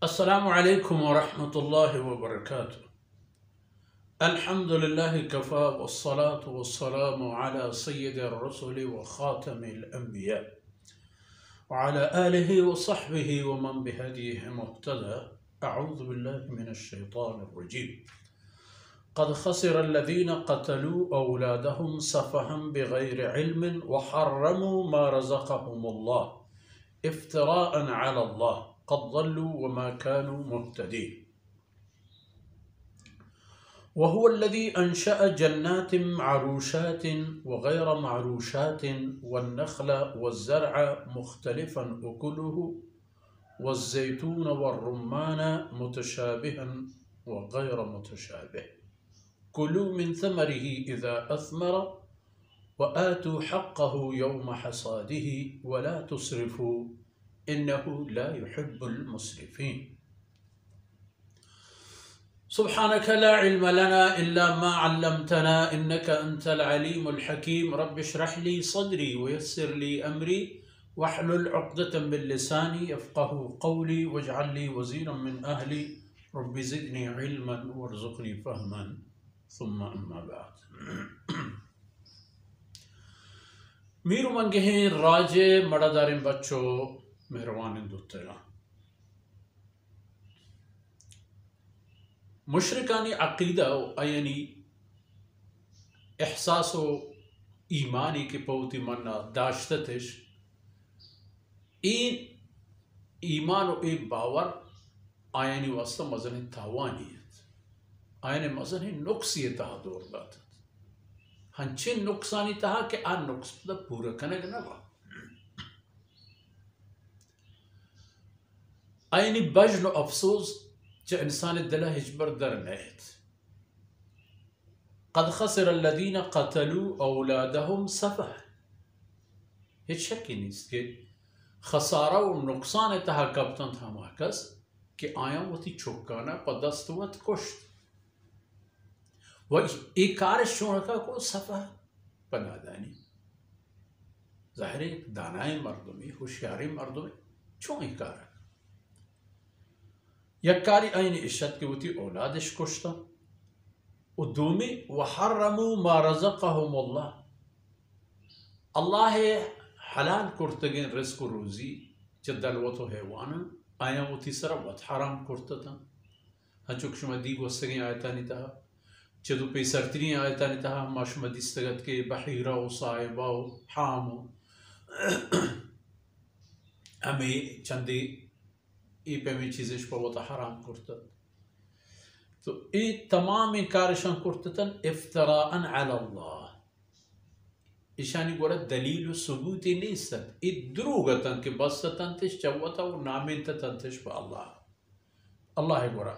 السلام عليكم ورحمة الله وبركاته. الحمد لله كفى والصلاة والسلام على سيد الرسل وخاتم الأنبياء وعلى آله وصحبه ومن بهديه مهتدى. أعوذ بالله من الشيطان الرجيم. قد خسر الذين قتلوا أولادهم سفها بغير علم وحرموا ما رزقهم الله افتراء على الله قد ضلوا وما كانوا مهتدين. وهو الذي أنشأ جنات معروشات وغير معروشات والنخل والزرع مختلفا أكله والزيتون والرمان متشابها وغير متشابه كلوا من ثمره إذا أثمر وآتوا حقه يوم حصاده ولا تسرفوا إنه لا يحب المسرفين. سبحانك لا علم لنا إلا ما علمتنا إنك أنت العليم الحكيم. رب اشرح لي صدري ويسر لي أمري واحلل عقدة من لساني يفقه قولي واجعل لي وزيرا من أهلي رب زدني علما وارزقني فهما ثم أما بعد. میرو منگہیں راجے مڑادارن بچو مہروان دوتلا مشرکانی عقیدہ یعنی احساس و ایمانی کے پوتی منا داشتتش این ایمان و این باور آیانی واسطہ مزن تاوانیت آیانی مزن نقصیت دور داتت ہنچین نقصانی تہا کہ آن نقص پدا پورا کنگ نوا آئینی بجن و افسوس چا انسان دلہ ہجبر در نیت. قد خسر الذین قتلوا اولادهم سفہ ہیچ شکی نیست کہ خسارہ و نقصان تہا کبتن تھا محکس کہ آیاں وہ تی چھکانا پا دستوت کشت و ایک کارش شونکا کو صفحہ پنادانی ظاہر ایک دانائی مردمی ہوشیاری مردمی چون ایک کارا یک کاری این عشت کے وہ تی اولادش کشتا و دومی وحرموا ما رزقهم اللہ اللہ حلال کرتگین رزق و روزی چدلوت و حیوانا آیا وہ تی سرا وط حرام کرتا ہنچوک شما دیگ وستگین آیتانی تہا چدو پی سرترین آیتانی تہا ماشما دیستگت کے بحیرہ و صاحبہ و حام و ہمیں چندی ای پہ میں چیزش پا وطا حرام کرتا تو ای تمام کارشان کرتتن افتراء علی اللہ ایشانی گورا دلیل و ثبوتی نیستن ای دروگتن کہ بستتن تش چوتا و نامنتتن تش پا اللہ گورا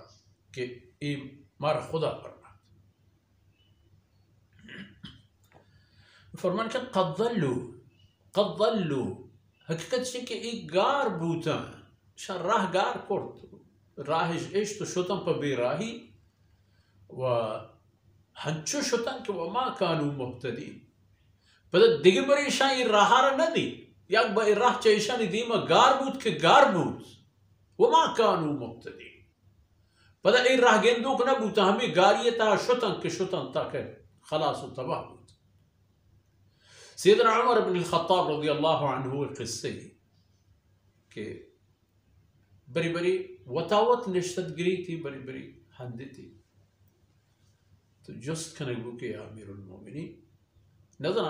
کہ ای مارا خدا پر فرمان کہ قد ضلوا حقیقت سے کہ ایک گار بوتا شان راہ گار کرت راہش اشتو شتن پا بے راہی و ہنچو شتن کہ وما کانو مہتدین پدا دیگر بر ایشان یہ راہارا ندی یک با راہ چا ایشانی دیما گار بود کہ گار بود وما کانو مہتدین پدا ای راہ گندوک نبوتا ہمیں گاریتا شتن کہ شتن تاکہ خلاص و تباہ بود. سیدنا عمر بن الخطاب رضی اللہ عنہ قصے کہ بری بری وطاوت نشتت گری تھی بری بری ہندی تھی تو جست کنگو کہ امیر المومنین نظر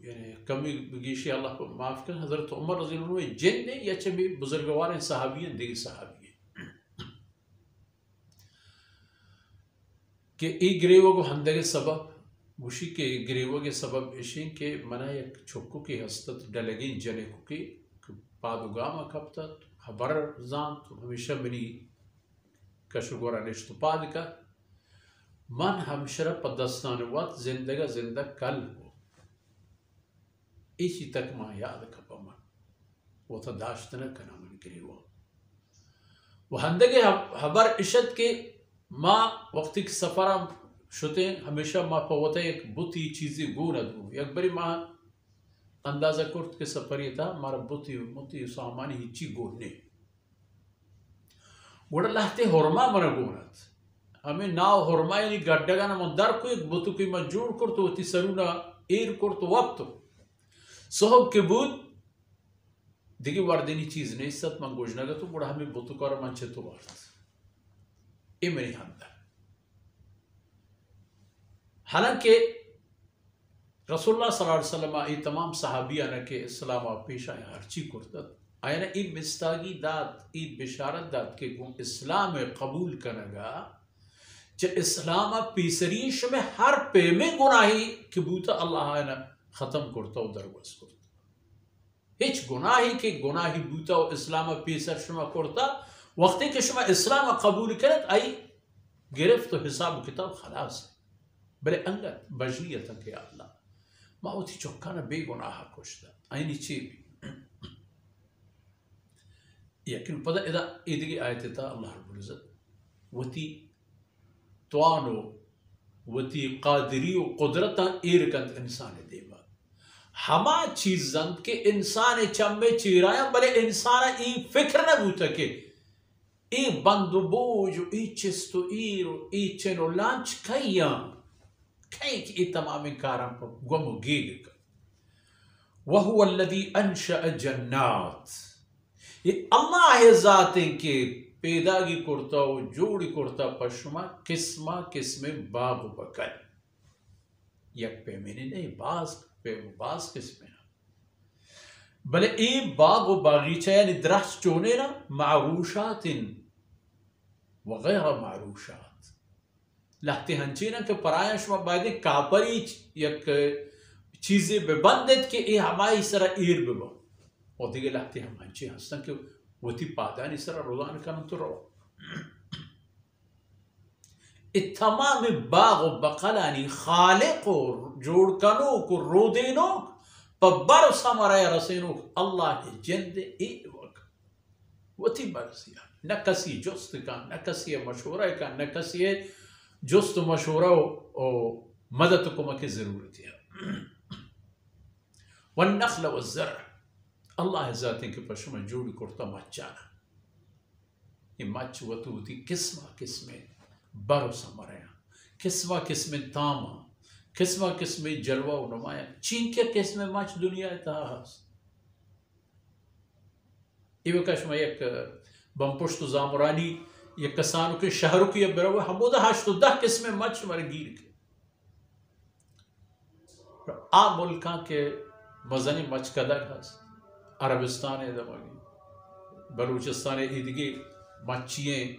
یعنی کمی بگیشی اللہ کو معاف کر حضرت عمر رضی اللہ عنہ جن نے یا چبی بزرگوار صحابیین دیگر صحابیین کہ ای گریوہ کو ہندے کے سبب گوشی کے گریوہ کے سبب اشین کہ منہ یک چھکو کی ہستت ڈلگین جلے کو کی پادوگاما کبتت خبر زان تو ہمیشہ منی کشگورا نشتو پاد کا من ہمشرہ پدستان وقت زندہ کل ہو ایچی تک ماں یاد کپا من وہ تا داشتنا کنا من گریوہ وہ ہندگے خبر اشت کے ماں وقتی کی سفرہ شتے ہمیشہ ما پوتا ایک بوتی چیزی گونا دو یک بری ما اندازہ کرت کے سفری تھا مارا بوتی موتی سامانی ہی چی گونے گوڑا لہتے حرما من گونت ہمیں ناو حرما یعنی گڈگانا من در کو ایک بتو کی من جوڑ کرتو تی سرونا ایر کرتو وقتو صحب کے بود دیکھیں واردینی چیز نہیں ست من گوشنا گا تو گوڑا ہمیں بتو کارا من چھتو وارد یہ میری حمد ہے. حالانکہ رسول اللہ صلی اللہ علیہ وسلم ای تمام صحابیانا کے اسلام پیش آئے ہرچی کرتا آئینا ای مستاگی داد ای بشارت داد کہ اسلام قبول کرنگا چہ اسلام پیسریش میں ہر پے میں گناہی کبوتا اللہ آئینا ختم کرتا و درگوز کرتا ہیچ گناہی کے گناہی بوتا و اسلام پیسر شما کرتا وقتی کہ شما اسلام قبول کرت آئی گرفت و حساب و کتاب خلاص ہے بلے انگت بجلیتا کہ اللہ ما ہوتی چوکانا بے گناہا کشتا آئینی چی بھی یقین پدا ادا ایدگی آیت تا اللہ رب العزت وتی توانو وتی قادری و قدرتا ایرکند انسان دیما ہما چیزن کہ انسان چمے چیرایا بلے انسان ای فکر نہ بوتا کہ ای بندو بوجو ای چستو ایرو ای چنو لانچ کئیام کہیں کہ ای تمام کارم پر گمو گیگ کر وَهُوَ الَّذِي أَنشَأَ جَنَّاتِ یہ اللہ ذاتیں کے پیداگی کرتا و جوڑی کرتا پشما قسمہ قسم باغ بکر یک پہ میں نے نہیں باز قسمیں بلے ای باغ و باغیچہ یعنی درخت چونے نا معروشات وغیر معروشات لہتے ہنچینا کہ پرایا شما باید کاپری یک چیزیں ببندت کہ ای ہمائی سرا ایر ببا اور دیگه لحظه هم هنچی هستن که وتی پادانی سر روزانه کنن تو رو تمام باغ و بقلانی خالق و جوڑ کنوک و رودینوک پا بر سمرای رسینوک اللہ جند ای وقت وتی برسیا نہ کسی جست کن نہ کسی مشورہ کن نہ کسی جست مشورہ و مدد کو مکی ضرورت ہے والنخل والزرع اللہ ذاتیں کے پشمہ جوڑی کرتا مچانا یہ مچ وطوتی قسمہ قسمیں برو سمریا قسمہ قسمیں تاما قسمہ قسمیں جلوہ و نمایا چین کے قسمیں مچ دنیا اتہا ہست یہ کشمہ یک بمپشت و زامرانی یک کسانو کے شہروں کی برو ہمو دا 8-10 قسمیں مچ مر گیر کے آ ملکاں کے مزنی مچ کدک ہست عربستان دماغی بلوچستان ایدگی مچییں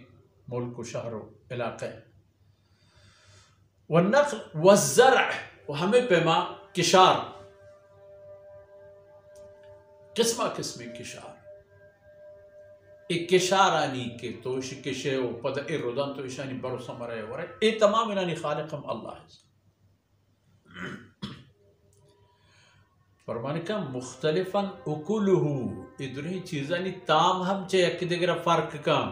ملک و شہر و علاقہ والنخل والزرع و ہمیں پیما کشار قسمہ قسمی کشار ایک کشارانی کے توش کشے و پدہ ارودان تو اشانی برو سمرائے ورائے ای تمام انانی خالقم اللہ ہے فرمانے کا مختلفاً اکلہو ادھرہی چیزانی تام ہم چاہے یک دیگر فرق کام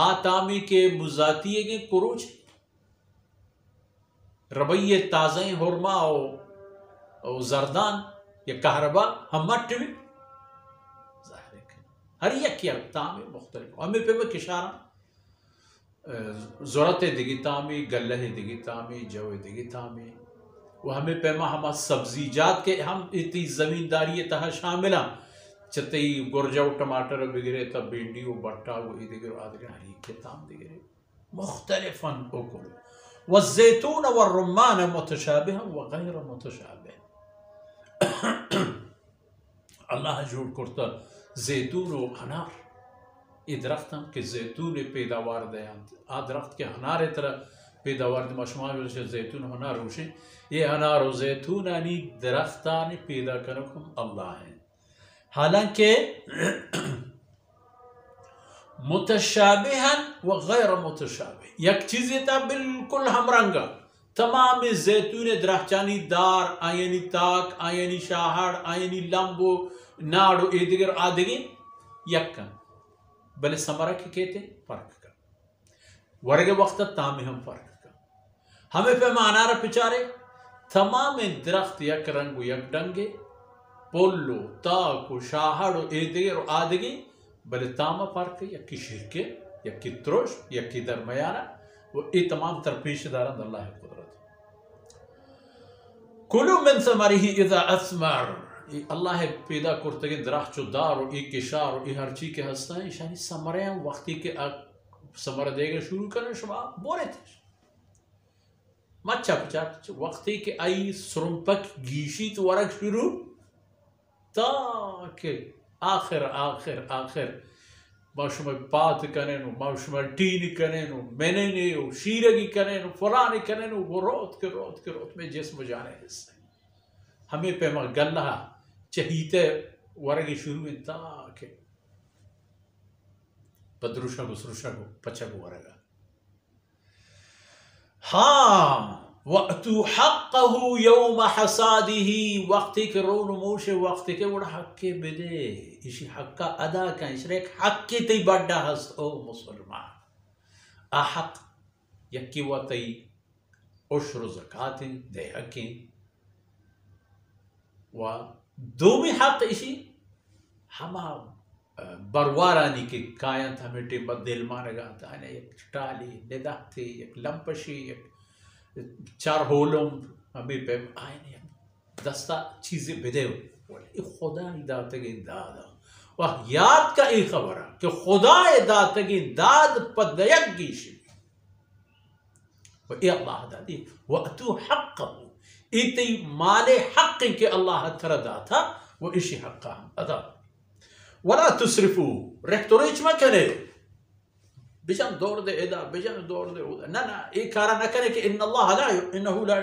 آتامی کے مزاتیے گے کروچ ربیے تازہیں حرما و زردان یا کہربا ہم مٹ بھی ظاہر ہے ہر یک یا تام مختلف ہمیں پہ میں کشارہ ضرورت دیگی تامی گلہ دیگی تامی جو دیگی تامی وہ ہمیں پیما ہما سبزیجات کے ہم اتی زمینداری تہا شاملہ چتے گرجہ و ٹماٹر بگرے تب بینڈی و بٹا و ادگر و آدگر ہری کے تام دگرے مختلفاً اکل والزیتون والرمان متشابہ وغیر متشابہ اللہ جوڑ کرتا زیتون و انار یہ درخت ہم کہ زیتون پیداوار دے آ درخت کے انار طرح پیداوار دے مشمال ویسے زیتون و انار ہوشیں یہ انار و زیتون آنی درختانی پیدا کرکم اللہ ہے حالانکہ متشابہن و غیر متشابہ یک چیزی تا بالکل ہم رنگا تمام زیتون درختانی دار آئینی تاک آئینی شاہر آئینی لمبو ناڑو ایدگر آدگی یک کن بلے سمرہ کی کہتے فرق کن ورگ وقت تامی ہم فرق کن ہمیں پہ معنارہ پچارے تمام درخت یک رنگ و یک ڈنگے پولو تاک و شاہر و ایدگر و آدگی بل تامہ فرق یکی شرکے یکی ترش یکی درمیانہ و ای تمام تر پیش دارند اللہ قدرت کلو من ثمرہ اذا اثمر اللہ پیدا کرتگی درخت چو دار و ای کشار و ای ہر چی کے ہستا ہے شانی سمرے وقتی کے سمر دے گا شروع کرنے شما بولے تھے مچا پچا وقتی کہ آئی سرمپک گیشی تو ورک شروع تاکہ آخر ما شما پات کننو ما شما ٹین کننو مننو شیرگی کننو فلانی کننو وہ روت کے روت میں جسم جانے حصہ ہمیں پیما گلہ چہیتے ورگی شروع تاکہ بدروشا کو پچا کو ورگا ہاں وَأْتُوا حَقَّهُ يَوْمَ حَصَادِهِ وقتی کے رون موش وقتی کے وڑا حق کے بدے اسی حق کا ادا کا اس ایک حق کی تی بڑا ہست او مسلمان احق یکی و تی عشر زکاة دے حقیں و دومی حق اسی ہما بروارانی کے کائنت ہمیں ٹیمبا دل مارگا تھا ایک ٹالی نداختی ایک لمپشی ایک چار ہولم ہمیں پہ آئین دستا چیزیں بدے ہوئے خدا داتگی دادا و یاد کا ای خبر ہے کہ خدا داتگی داد پدیک گیشی و ای اللہ دادی وَأْتُوا حَقَّهُ ای تی مال حق کے اللہ تر داتا وہ اسی حق ہم ادا وَلَا تُسْرِفُوا ریکٹوریچ میں کرے بجان دور دے ادا بجان دور دے ادا نا ایک کارا نہ کرے کہ انہو لا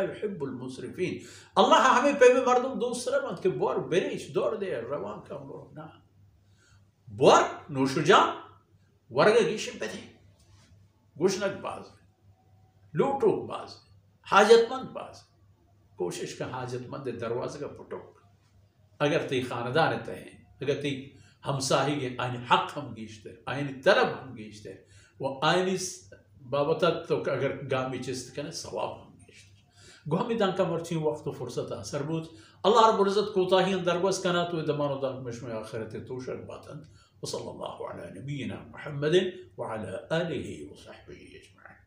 يحب المسرفین اللہ ہمیں پہ میں مردم دوسرا بند کہ بور بریش دور دے روان کا امرو نا بور نوشو جان ورگا گیشن پہ دے گوشنک باز لوٹو باز حاجت مند باز کوشش کا حاجت مند دروازہ کا پٹو اگر تی خاندان تے ہیں اگر تی ہمساہی کے آئین حق ہم گیشتے آئین طلب ہم گیشتے وہ آئینی بابتا تو اگر گامی چیست کنے ثواب ہم گیشتے گو ہمی دان کا مرچین وقت و فرصت اثر بود اللہ رب العزت کوتاہی اندرگوز کنا تو دمان و دان مشمع آخرت توشک باتن وصلی اللہ علی نبینا محمد وعلى آلہ وصحبہ اجمعین